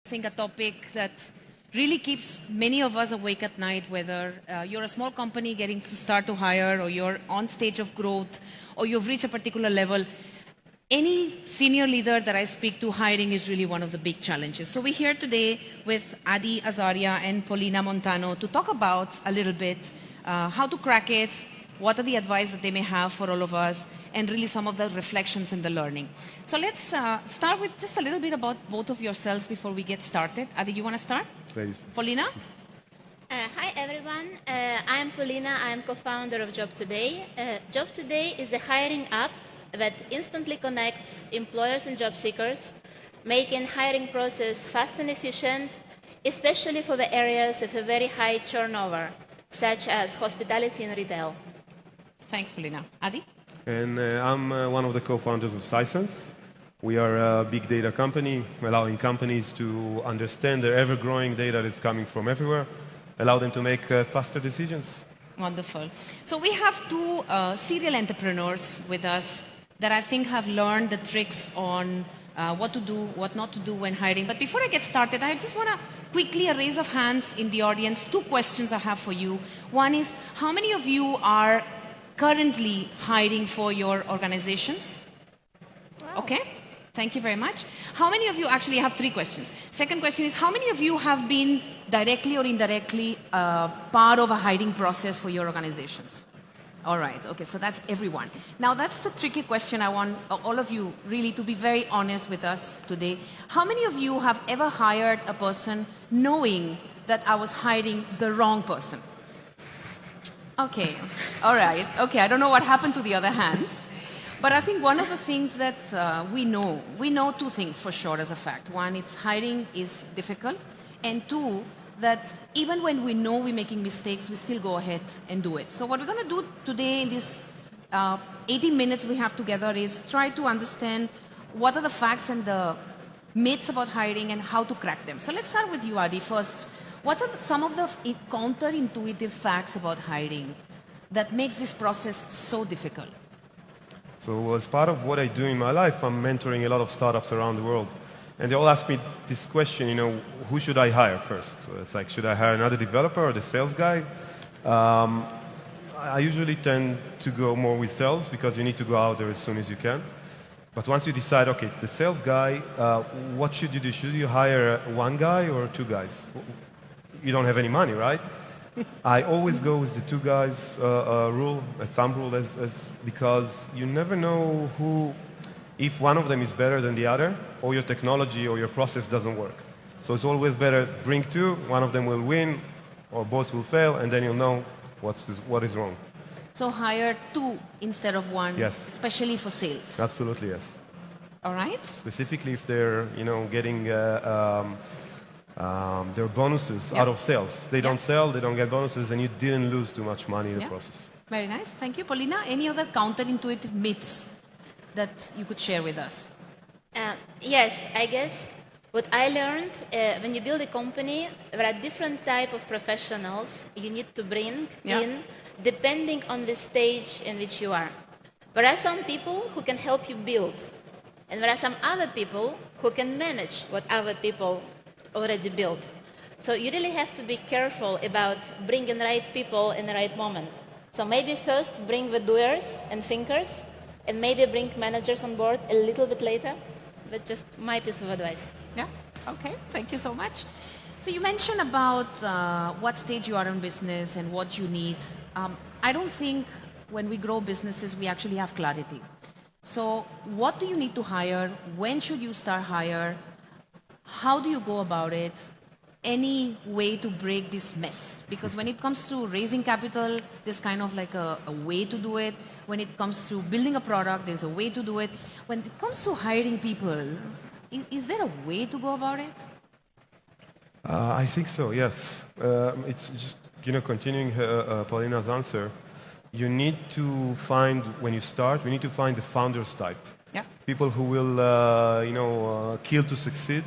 I think a topic that really keeps many of us awake at night, whether you're a small company getting to start to hire, or you're on stage of growth, or you've reached a particular level. Any senior leader that I speak to, hiring is really one of the big challenges. So we're here today with Adi Azaria and Paulina Montano to talk about a little bit how to crack it, what are the advice that they may have for all of us, and really some of the reflections and the learning. So let's start with just a little bit about both of yourselves before we get started. Adi, you want to start? Please. Paulina? Hi everyone, I'm Paulina, I'm co-founder of Job Today. Job Today is a hiring app that instantly connects employers and job seekers, making hiring process fast and efficient, especially for the areas of a very high turnover, such as hospitality and retail. Thanks, Paulina. Adi? And I'm one of the co-founders of Sisense. We are a big data company, allowing companies to understand their ever-growing data that's coming from everywhere, allow them to make faster decisions. Wonderful. So we have two serial entrepreneurs with us that I think have learned the tricks on what to do, what not to do when hiring. But before I get started, I just want to quickly, a raise of hands in the audience. Two questions I have for you. One is, how many of you are currently hiring for your organizations? Wow. Okay, thank you very much. How many of you, actually I have three questions. Second question is, how many of you have been directly or indirectly part of a hiring process for your organizations? All right, okay, so that's everyone. Now that's the tricky question. I want all of you really to be very honest with us today. How many of you have ever hired a person knowing that I was hiring the wrong person? Okay, all right, okay, I don't know what happened to the other hands, but I think one of the things that we know two things for sure as a fact. One, it's hiring is difficult, and two, that even when we know we're making mistakes, we still go ahead and do it. So what we're going to do today in this 18 minutes we have together is try to understand what are the facts and the myths about hiring and how to crack them. So let's start with you, Adi, first. What are some of the counterintuitive facts about hiring that makes this process so difficult? So as part of what I do in my life, I'm mentoring a lot of startups around the world. And they all ask me this question, who should I hire first? So it's like, should I hire another developer or the sales guy? I usually tend to go more with sales because you need to go out there as soon as you can. But once you decide, okay, it's the sales guy, what should you do? Should you hire one guy or two guys? You don't have any money, right? I always go with the two guys rule, a thumb rule, because you never know if one of them is better than the other, or your technology or your process doesn't work. So it's always better bring two, one of them will win, or both will fail, and then you'll know what is wrong. So hire two instead of one, yes. Especially for sales. Absolutely, yes. All right. Specifically if they're, getting their bonuses out of sales. They don't sell, they don't get bonuses, and you didn't lose too much money in the process. Very nice. Thank you. Paulina, any other counterintuitive myths that you could share with us? Yes, I guess what I learned, when you build a company, there are different types of professionals you need to bring in, depending on the stage in which you are. There are some people who can help you build, and there are some other people who can manage what other people already built. So you really have to be careful about bringing the right people in the right moment. So maybe first bring the doers and thinkers, and maybe bring managers on board a little bit later. But just my piece of advice. Yeah, okay, thank you so much. So you mentioned about what stage you are in business and what you need. I don't think when we grow businesses, we actually have clarity. So what do you need to hire? When should you start hire? How do you go about it? Any way to break this mess? Because when it comes to raising capital, there's kind of like a way to do it. When it comes to building a product, there's a way to do it. When it comes to hiring people, is there a way to go about it? I think so, yes. It's just, continuing Paulina's answer, you need to find, when you start, we need to find the founders type. Yeah. People who will, kill to succeed.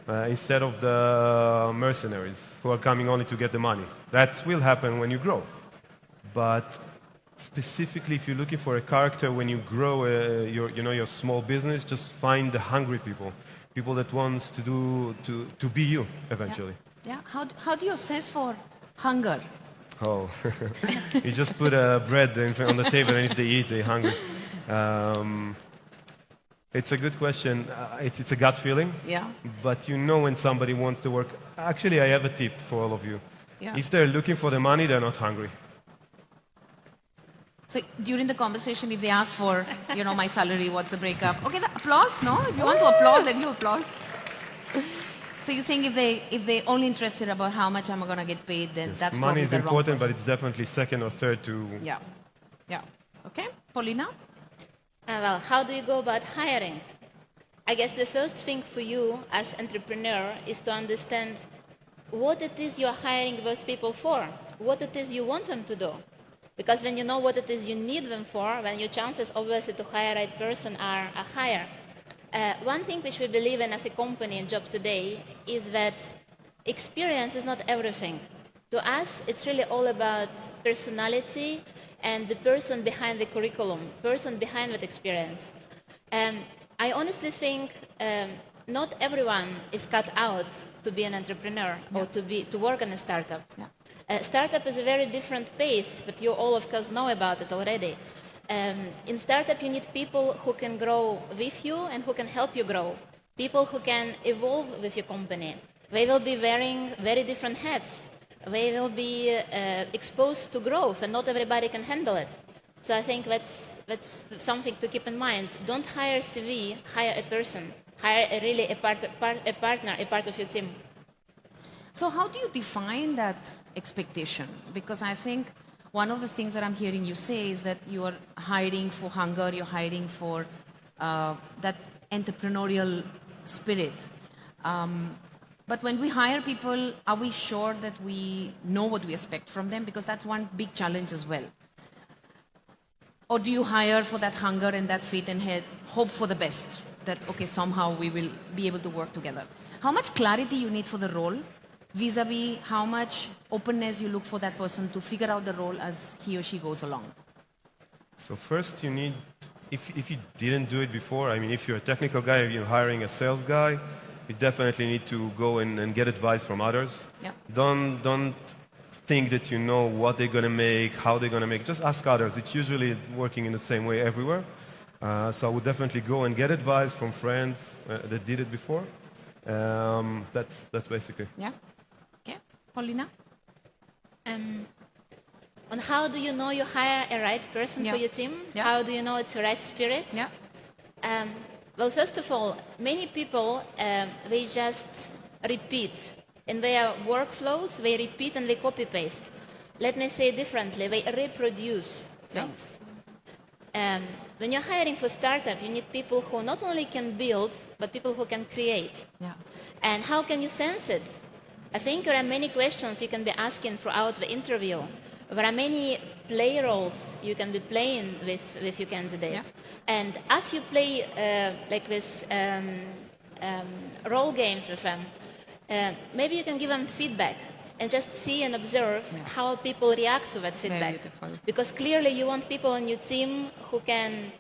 Instead of the mercenaries who are coming only to get the money. That will happen when you grow. But specifically, if you're looking for a character when you grow your small business, just find the hungry people. people that wants to be you eventually. Yeah. How do you assess for hunger? Oh, you just put bread on the table, and if they eat, they're hungry. It's a good question. It's a gut feeling. Yeah. But you know when somebody wants to work. Actually, I have a tip for all of you. Yeah. If they're looking for the money, they're not hungry. So during the conversation, if they ask for, my salary, what's the breakup? Okay, applause, no? If you want to applaud, then you applaud. So you're saying if they only interested about how much I'm going to get paid, then that's money probably is the wrong important, person. but it's definitely second or third to. Yeah. Okay, Paulina? Well, how do you go about hiring? I guess the first thing for you as entrepreneur is to understand what it is you're hiring those people for, what it is you want them to do. Because when you know what it is you need them for, then your chances obviously to hire the right person are higher. One thing which we believe in as a company and job today is that experience is not everything. To us, it's really all about personality and the person behind the curriculum, person behind that experience. I honestly think not everyone is cut out to be an entrepreneur or to work in a startup. Yeah. Startup is a very different pace, but you all, of course, know about it already. In startup, you need people who can grow with you and who can help you grow, people who can evolve with your company. They will be wearing very different hats. They will be exposed to growth, and not everybody can handle it. So I think that's something to keep in mind. Don't hire CV, hire a person. Hire a partner, a part of your team. So how do you define that expectation? Because I think one of the things that I'm hearing you say is that you are hiring for hunger, you're hiring for that entrepreneurial spirit. But when we hire people, are we sure that we know what we expect from them? Because that's one big challenge as well. Or do you hire for that hunger and that faith and hope for the best? That, okay, somehow we will be able to work together. How much clarity you need for the role, vis-a-vis how much openness you look for that person to figure out the role as he or she goes along? So first you need, if you didn't do it before, I mean, if you're a technical guy, if you're hiring a sales guy, you definitely need to go and get advice from others. Yeah. Don't think that you know what they're going to make, how they're going to make. Just ask others. It's usually working in the same way everywhere. So I would definitely go and get advice from friends that did it before. That's basically. Yeah. Okay. Paulina? On how do you know you hire a right person for your team? Yeah. How do you know it's the right spirit? Yeah. Well, first of all, many people, they just repeat. In their workflows, they repeat and they copy-paste. Let me say differently, they reproduce things. When you're hiring for startup, you need people who not only can build, but people who can create. Yeah. And how can you sense it? I think there are many questions you can be asking throughout the interview. There are many play roles you can be playing with your candidate. Yeah. And as you play like this role games with them, maybe you can give them feedback and just see and observe how people react to that feedback. beautiful. Because clearly you want people on your team who can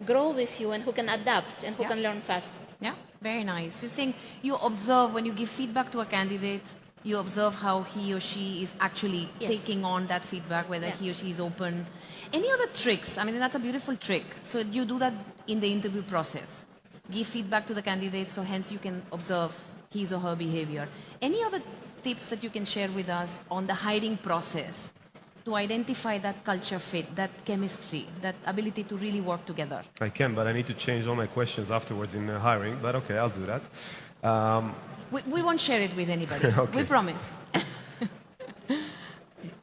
grow with you and who can adapt and who can learn fast. Yeah, very nice. You're saying you observe when you give feedback to a candidate, you observe how he or she is actually taking on that feedback, whether he or she is open. Any other tricks? I mean, that's a beautiful trick. So you do that in the interview process. Give feedback to the candidate, so hence you can observe his or her behavior. Any other tips that you can share with us on the hiring process to identify that culture fit, that chemistry, that ability to really work together? I can, but I need to change all my questions afterwards in hiring. But okay, I'll do that. We won't share it with anybody. Okay. We promise.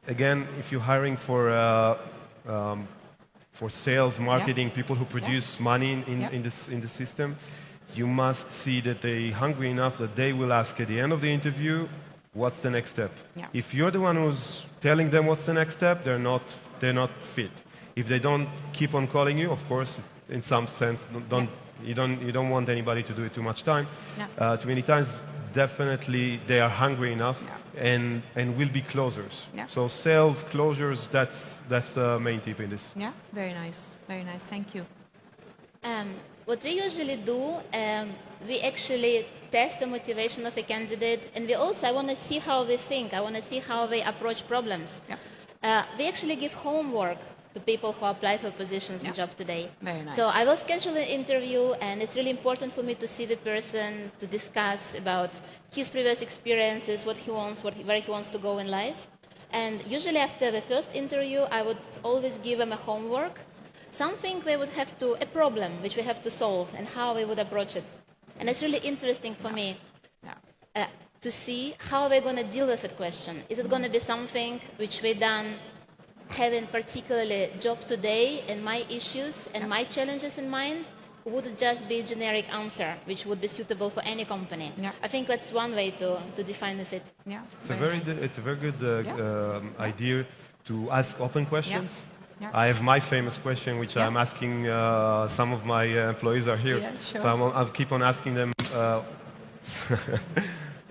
Again, if you're hiring for sales, marketing, people who produce money in the system, you must see that they're hungry enough that they will ask at the end of the interview, what's the next step? Yeah. If you're the one who's telling them what's the next step, they're not fit. If they don't keep on calling you, of course, in some sense, you don't want anybody to do it too much time, too many times. Definitely, they are hungry enough and will be closers. Yeah. So sales closures, that's the main tip in this. Yeah, very nice, very nice. Thank you. what we usually do, we actually test the motivation of a candidate, and I want to see how they think. I want to see how they approach problems. Yeah. We actually give homework to people who apply for positions in job today. Very nice. So I will schedule an interview, and it's really important for me to see the person, to discuss about his previous experiences, what he wants, where he wants to go in life. And usually after the first interview, I would always give them a homework, something they would have to, a problem which we have to solve, and how they would approach it. And it's really interesting for me to see how they're going to deal with that question. Is it going to be something which we done having particularly job today and my issues and my challenges in mind, or would it just be a generic answer which would be suitable for any company? I think that's one way to define the fit. Yeah, It's a very good idea to ask open questions. Yeah. I have my famous question, which I'm asking some of my employees are here. Yeah, sure. So I'll keep on asking them.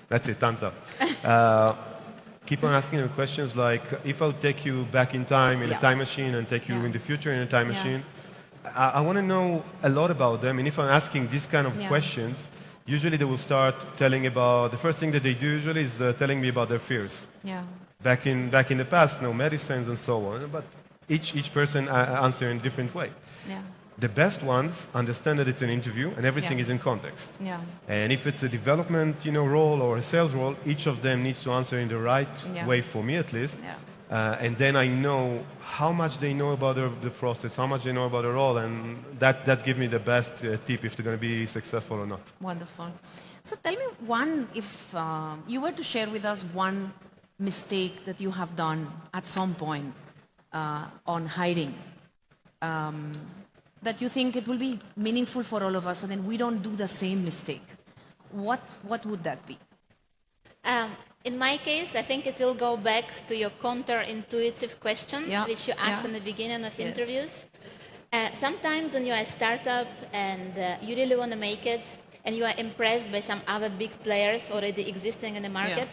That's it, thumbs up. Keep on asking them questions like, if I'll take you back in time in a time machine and take you in the future in a time machine, I want to know a lot about them. And if I'm asking these kind of questions, usually they will start telling about, the first thing that they do usually is telling me about their fears. Yeah. Back in the past, no medicines and so on. But each person answer in a different way. Yeah. The best ones understand that it's an interview and everything is in context. Yeah. And if it's a development, role or a sales role, each of them needs to answer in the right way, for me at least. Yeah. And then I know how much they know about the process, how much they know about the role, and that gives me the best tip if they're going to be successful or not. Wonderful. So tell me if you were to share with us one mistake that you have done at some point on hiring, that you think it will be meaningful for all of us, so then we don't do the same mistake. What would that be? In my case, I think it will go back to your counterintuitive question, which you asked in the beginning of interviews. Sometimes when you're a startup and you really want to make it, and you are impressed by some other big players already existing in the market,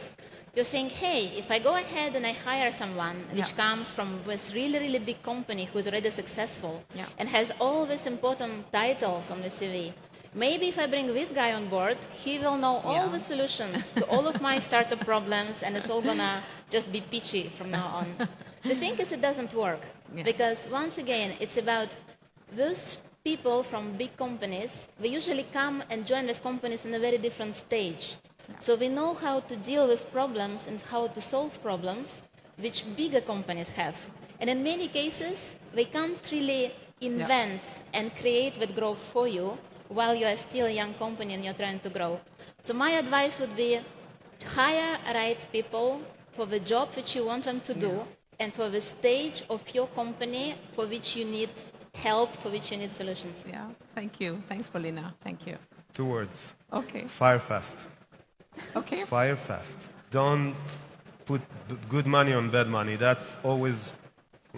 you think, hey, if I go ahead and I hire someone which comes from this really, really big company who is already successful and has all these important titles on the CV, maybe if I bring this guy on board, he will know all the solutions to all of my startup problems, and it's all going to just be peachy from now on. The thing is, it doesn't work. Because once again, it's about those people from big companies. They usually come and join these companies in a very different stage. So we know how to deal with problems and how to solve problems which bigger companies have. And in many cases, they can't really invent and create that growth for you while you are still a young company and you're trying to grow. So my advice would be to hire right people for the job which you want them to do and for the stage of your company for which you need help, for which you need solutions. Yeah, thank you. Thanks, Paulina. Thank you. 2 words. Okay. Fire fast. Okay. Fire fast. Don't put good money on bad money. That's always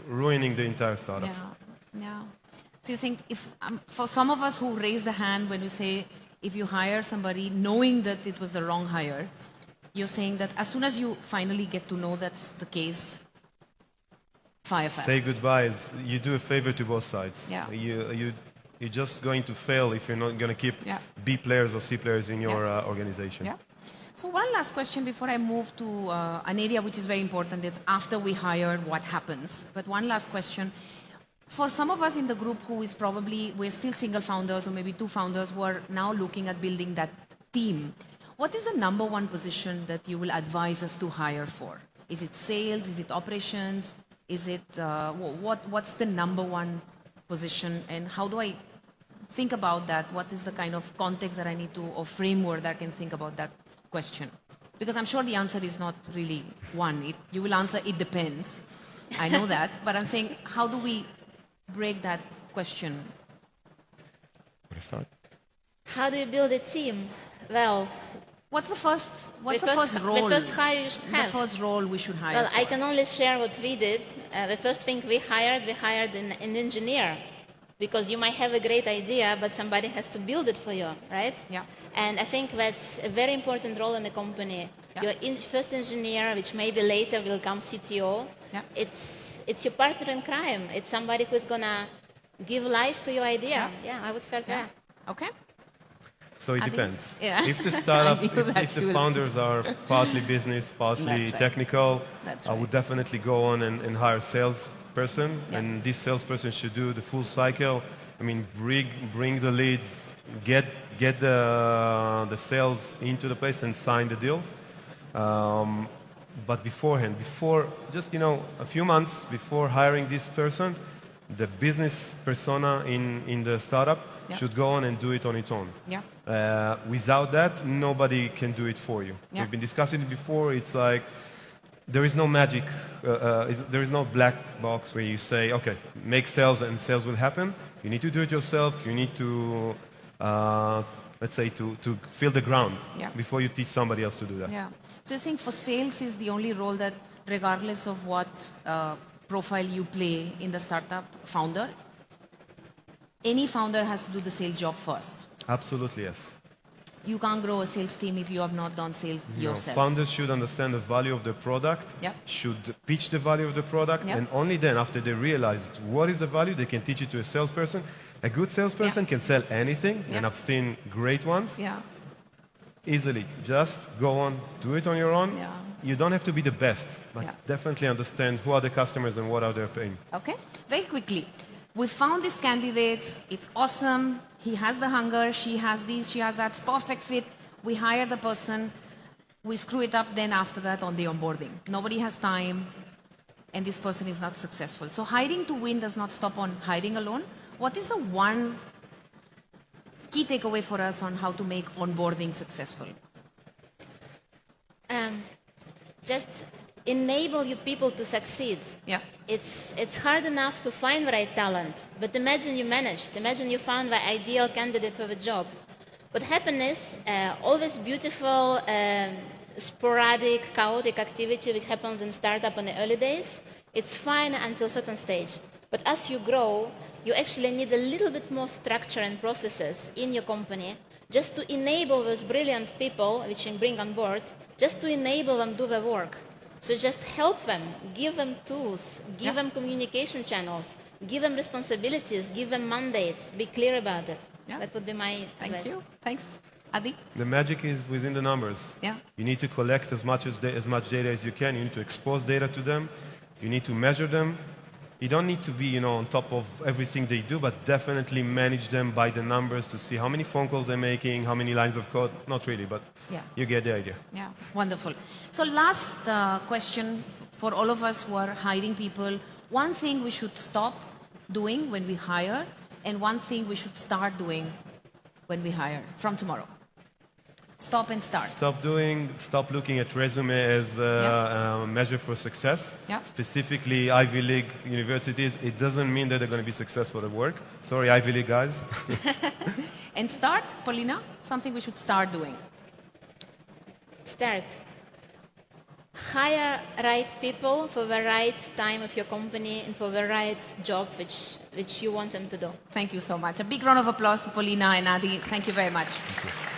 ruining the entire startup. Yeah. So you think if for some of us who raise the hand when you say if you hire somebody knowing that it was the wrong hire, you're saying that as soon as you finally get to know that's the case, fire fast. Say goodbyes. You do a favor to both sides. Yeah. You're just going to fail if you're not going to keep B players or C players in your organization. Yeah. So one last question before I move to an area which is very important. It's after we hire, what happens? But one last question. For some of us in the group who is probably, we're still single founders or maybe 2 founders who are now looking at building that team, what is the number one position that you will advise us to hire for? Is it sales? Is it operations? Is it, what's the number one position, and how do I think about that? What is the kind of context that I need to, or framework that I can think about that question? Because I'm sure the answer is not really one. You will answer, it depends. I know that. But I'm saying, how do we break that question? How do you build a team? Well, what's the first role? The first hire you should have. The first role we should hire. Well, for. I can only share what we did. The first thing we hired an engineer. Because you might have a great idea, but somebody has to build it for you, right? Yeah. And I think that's a very important role in the company. Yeah. Your first engineer, which maybe later will become CTO, it's your partner in crime. It's somebody who's going to give life to your idea. Yeah, I would start there. Okay? So it Adi? depends. Yeah. If the startup, I knew that if the you would founders are partly business, partly That's right. technical, That's I would right. definitely go on and hire a salesperson, Yeah. and this salesperson should do the full cycle. I mean, bring the leads, get the sales into the place and sign the deals. But beforehand, before just a few months before hiring this person, the business persona in the startup Yeah. should go on and do it on its own. Yeah. Without that, nobody can do it for you. Yeah. We've been discussing it before. It's like there is no magic. There is no black box where you say, okay, make sales and sales will happen. You need to do it yourself. You need to, let's say, to feel the ground Yeah. before you teach somebody else to do that. Yeah. So you're saying for sales is the only role that, regardless of what profile you play in the startup founder, any founder has to do the sales job first. Absolutely, yes. You can't grow a sales team if you have not done sales yourself. Founders should understand the value of the product, Yeah. should pitch the value of the product, Yeah. and only then, after they realize what is the value, they can teach it to a salesperson. A good salesperson Yeah. can sell anything, Yeah. and I've seen great ones, Yeah. easily. Just go on, do it on your own. Yeah. You don't have to be the best, but Yeah. definitely understand who are the customers and what are their pain. Okay. Very quickly. We found this candidate. It's awesome. He has the hunger. She has this. She has that. It's perfect fit. We hire the person. We screw it up then after that on the onboarding. Nobody has time, and this person is not successful. So hiring to win does not stop on hiring alone. What is the one key takeaway for us on how to make onboarding successful? Just enable your people to succeed. Yeah. It's hard enough to find the right talent, but imagine you managed. Imagine you found the ideal candidate for the job. What happened is all this beautiful, sporadic, chaotic activity which happens in startup in the early days, it's fine until a certain stage. But as you grow, you actually need a little bit more structure and processes in your company just to enable those brilliant people which you bring on board, just to enable them do the work. So just help them, give them tools, give them communication channels, give them responsibilities, give them mandates, be clear about it. Yeah. That would be my Thank advice. you. Thanks. Adi? The magic is within the numbers. Yeah. You need to collect as much data as you can. You need to expose data to them. You need to measure them. You don't need to be, on top of everything they do, but definitely manage them by the numbers to see how many phone calls they're making, how many lines of code. Not really, but Yeah. you get the idea. Yeah, wonderful. So last question for all of us who are hiring people. One thing we should stop doing when we hire, and one thing we should start doing when we hire from tomorrow. Stop and start. Stop looking at resume as a measure for success. Yeah. Specifically, Ivy League universities, it doesn't mean that they're going to be successful at work. Sorry, Ivy League guys. And start, Paulina, something we should start doing. Start. Hire right people for the right time of your company and for the right job which you want them to do. Thank you so much. A big round of applause to Paulina and Adi. Thank you very much. Thank you.